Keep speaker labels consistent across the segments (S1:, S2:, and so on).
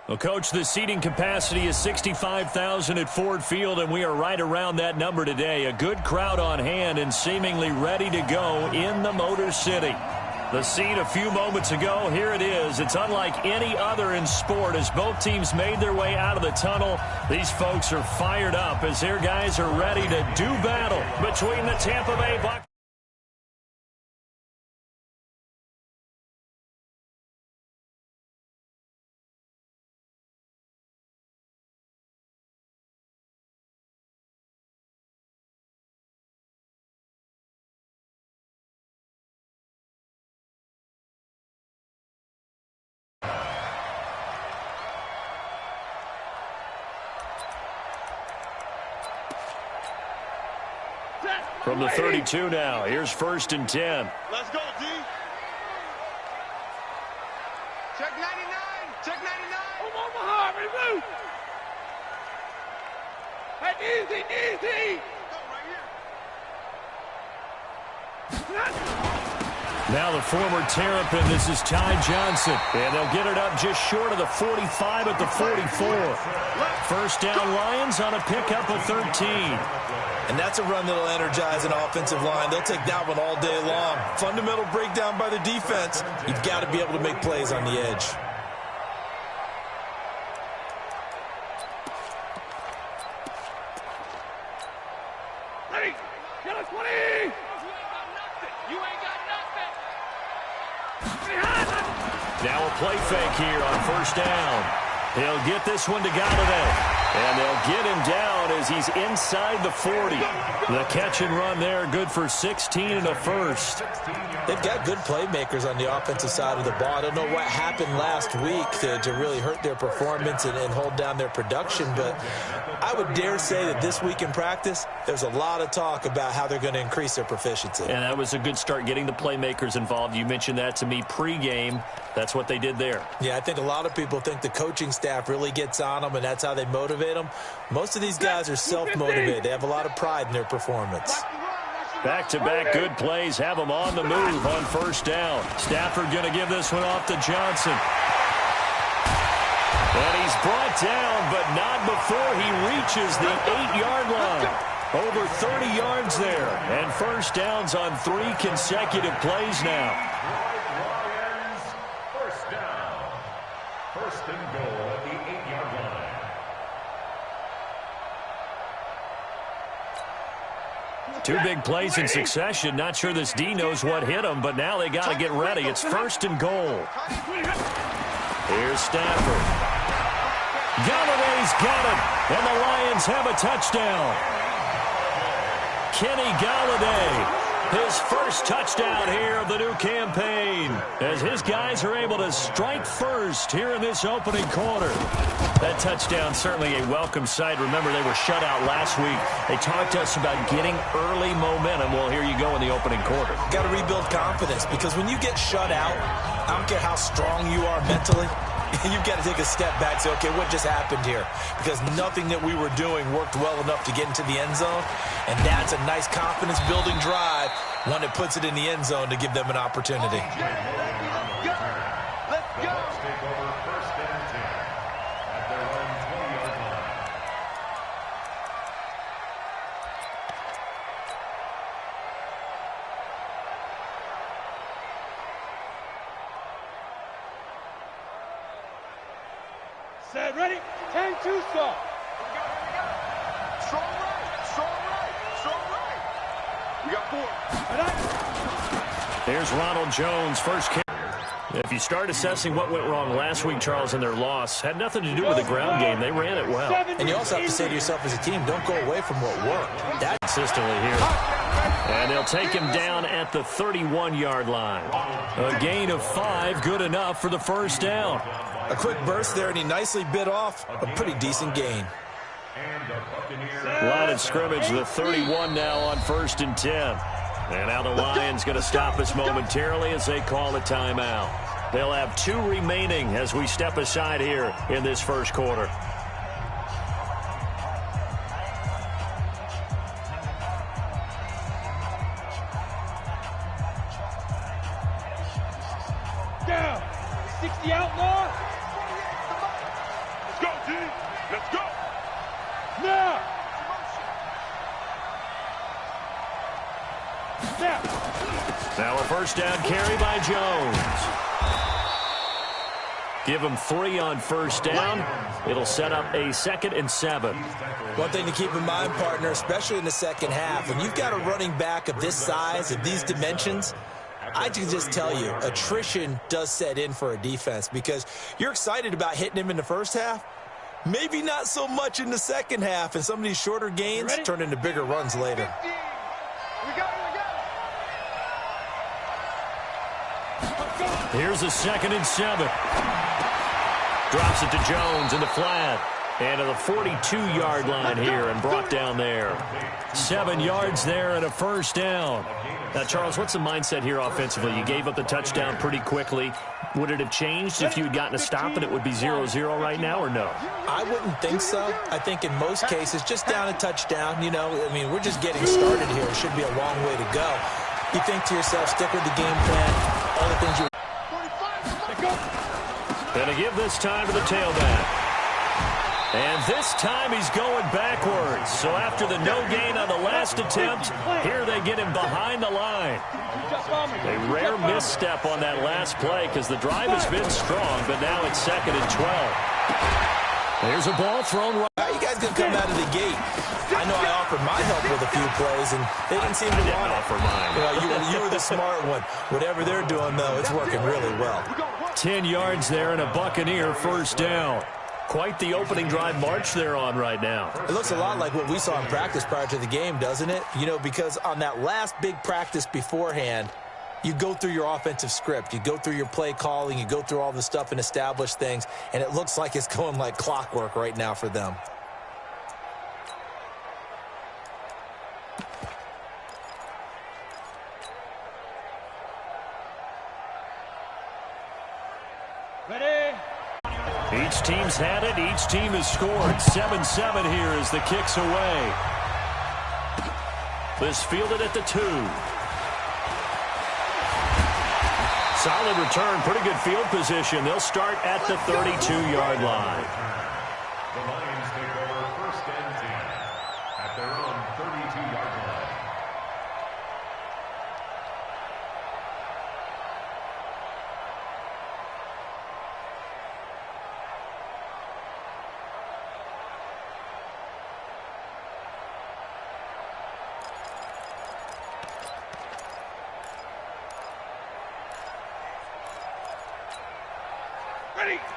S1: Well, Coach, the seating capacity is 65,000 at Ford Field, and we are right around that number today. A good crowd on hand and seemingly ready to go in the Motor City. The scene a few moments ago, here it is. It's unlike any other in sport as both teams made their way out of the tunnel. These folks are fired up as their guys are ready to do battle between the Tampa Bay Buccaneers. From the 32 now, here's 1st and 10.
S2: Let's go, D. Check 99. Check 99.
S3: Omaha, remove. Hey, easy, easy.
S2: Go right here.
S1: Now the former Terrapin, this is Ty Johnson. And they'll get it up just short of the 45 at the 44. First down Lions on a pickup of 13.
S4: And that's a run that'll energize an offensive line. They'll take that one all day long. Fundamental breakdown by the defense. You've got to be able to make plays on the edge.
S3: Ready. Get us 20. You ain't got nothing.
S1: Now a play fake here on 1st down. He'll get this one to Galladay. And they'll get him down as he's inside the 40. The catch and run there, good for 16 and a first.
S4: They've got good playmakers on the offensive side of the ball. I don't know what happened last week to really hurt their performance and hold down their production, but I would dare say that this week in practice, there's a lot of talk about how they're going to increase their proficiency.
S1: And that was a good start getting the playmakers involved. You mentioned that to me pregame. That's what they did there.
S4: Yeah, I think a lot of people think the coaching staff really gets on them, and that's how they motivate them. Most of these guys are self-motivated. They have a lot of pride in their performance.
S1: Back-to-back good plays have them on the move on 1st down. Stafford going to give this one off to Johnson. And he's brought down, but not before he reaches the 8-yard line. Over 30 yards there. And 1st downs on 3 consecutive plays now.
S5: First down. 1st and goal at the 8-yard line.
S1: Two big plays in succession. Not sure this D knows what hit him, but now they got to get ready. It's 1st and goal. Here's Stafford. Galladay's got it, and the Lions have a touchdown. Kenny Galladay, his first touchdown here of the new campaign, as his guys are able to strike first here in this opening quarter. That touchdown certainly a welcome sight. Remember, they were shut out last week. They talked to us about getting early momentum. Well, here you go in the opening quarter.
S4: Got to rebuild confidence, because when you get shut out, I don't care how strong you are mentally, you've got to take a step back and say, okay, what just happened here? Because nothing that we were doing worked well enough to get into the end zone, and that's a nice confidence-building drive, one that puts it in the end zone to give them an opportunity.
S3: Set, ready? 10-2 stop.
S2: Strong right. Strong right. Strong right. We got 4.
S1: There's Ronald Jones, first kick. If you start assessing what went wrong last week, Charles, in their loss, had nothing to do with the ground game. They ran it well.
S4: And you also have to say to yourself as a team, don't go away from what worked.
S1: That's consistently here. And they'll take him down at the 31-yard line. A gain of 5, good enough for the 1st down.
S4: A quick burst there, and he nicely bit off a pretty decent gain.
S1: Line of scrimmage, the 31 now on 1st and 10. And now the Lions going to stop us momentarily as they call a timeout. They'll have 2 remaining as we step aside here in this first quarter.
S3: Down. 60 outlaw.
S1: Now a first down carry by Jones. Give him 3 on first down. It'll set up a 2nd and 7.
S4: One thing to keep in mind, partner, especially in the second half, when you've got a running back of this size, of these dimensions, I can just tell you, attrition does set in for a defense because you're excited about hitting him in the first half. Maybe not so much in the second half, and some of these shorter gains turn into bigger runs later.
S1: Here's a 2nd and 7. Drops it to Jones in the flat. And to the 42-yard line here and brought down there. 7 yards there and a first down. Now, Charles, what's the mindset here offensively? You gave up the touchdown pretty quickly. Would it have changed if you had gotten a stop and it would be 0-0 right now or no?
S4: I wouldn't think so. I think in most cases, just down a touchdown, you know, I mean, we're just getting started here. It should be a long way to go. You think to yourself, stick with the game plan, all the things you...
S1: Gonna give this time to the tailback. And this time he's going backwards. So after the no gain on the last attempt, here they get him behind the line. A rare misstep on that last play because the drive has been strong, but now it's 2nd and 12. There's a ball thrown right.
S4: How you guys going to come out of the gate? I know I offered my help with a few plays, and they didn't seem to want it.
S1: Offer mine.
S4: You were the smart one. Whatever they're doing, though, it's working really well.
S1: 10 yards there and a Buccaneer first down. Quite the opening drive march they're on right now.
S4: It looks a lot like what we saw in practice prior to the game, doesn't it? You know, because on that last big practice beforehand, you go through your offensive script. You go through your play calling. You go through all the stuff and establish things, and it looks like it's going like clockwork right now for them.
S3: Ready?
S1: Each team's had it. Each team has scored. 7-7 here as the kick's away. This fielded at the 2. Solid return. Pretty good field position. They'll start at the 32-yard line.
S5: The Lions take over 1st and 10 at their own 32-yard line.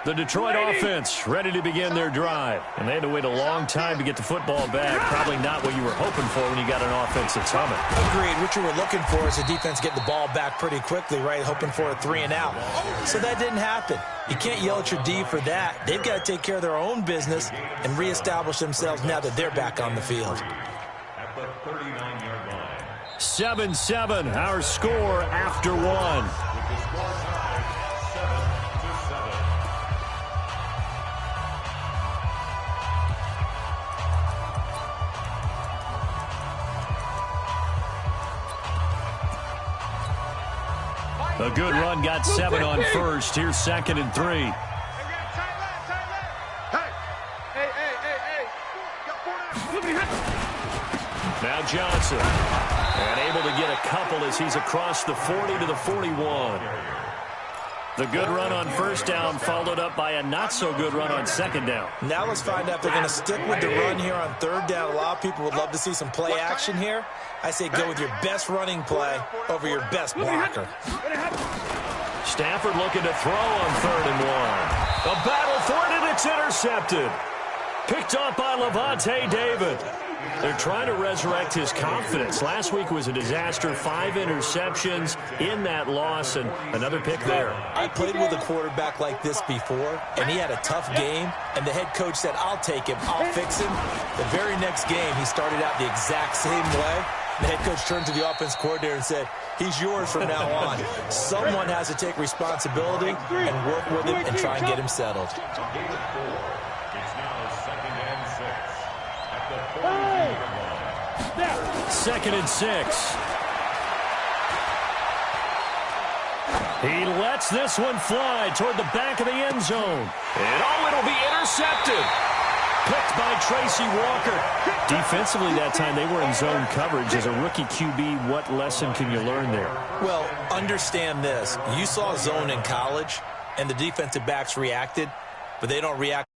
S1: The Detroit offense ready to begin their drive. And they had to wait a long time to get the football back. Probably not what you were hoping for when you got an offense that's humming.
S4: Agreed. What you were looking for is a defense getting the ball back pretty quickly, right? Hoping for a 3 and out. So that didn't happen. You can't yell at your D for that. They've got to take care of their own business and reestablish themselves now that they're back on the field.
S5: At the 39-yard line.
S1: 7-7, our score after 1.
S5: With the score tied 7-7.
S1: A good run, got 7 on first. Here's 2nd and 3.
S3: Hey.
S1: Now Johnson. And able to get a couple as he's across the 40 to the 41. The good run on first down followed up by a not-so-good run on 2nd down.
S4: Now let's find out if they're going to stick with the run here on 3rd down. A lot of people would love to see some play action here. I say go with your best running play over your best blocker.
S1: Stafford looking to throw on 3rd and 1. A battle for it, and it's intercepted. Picked off by Levante David. They're trying to resurrect his confidence. Last week was a disaster. 5 interceptions in that loss, and another pick there.
S4: I played with a quarterback like this before, and he had a tough game, and the head coach said, I'll take him, I'll fix him. The very next game, he started out the exact same way. The head coach turned to the offense coordinator and said, he's yours from now on. Someone has to take responsibility and work with him and try and get him settled.
S5: It's now 2nd and 6 at the 40-yard line.
S1: 2nd and 6. He lets this one fly toward the back of the end zone. And it'll be intercepted. Picked by Tracy Walker. Defensively that time, they were in zone coverage. As a rookie QB, what lesson can you learn there?
S4: Well, understand this. You saw zone in college, and the defensive backs reacted, but they don't react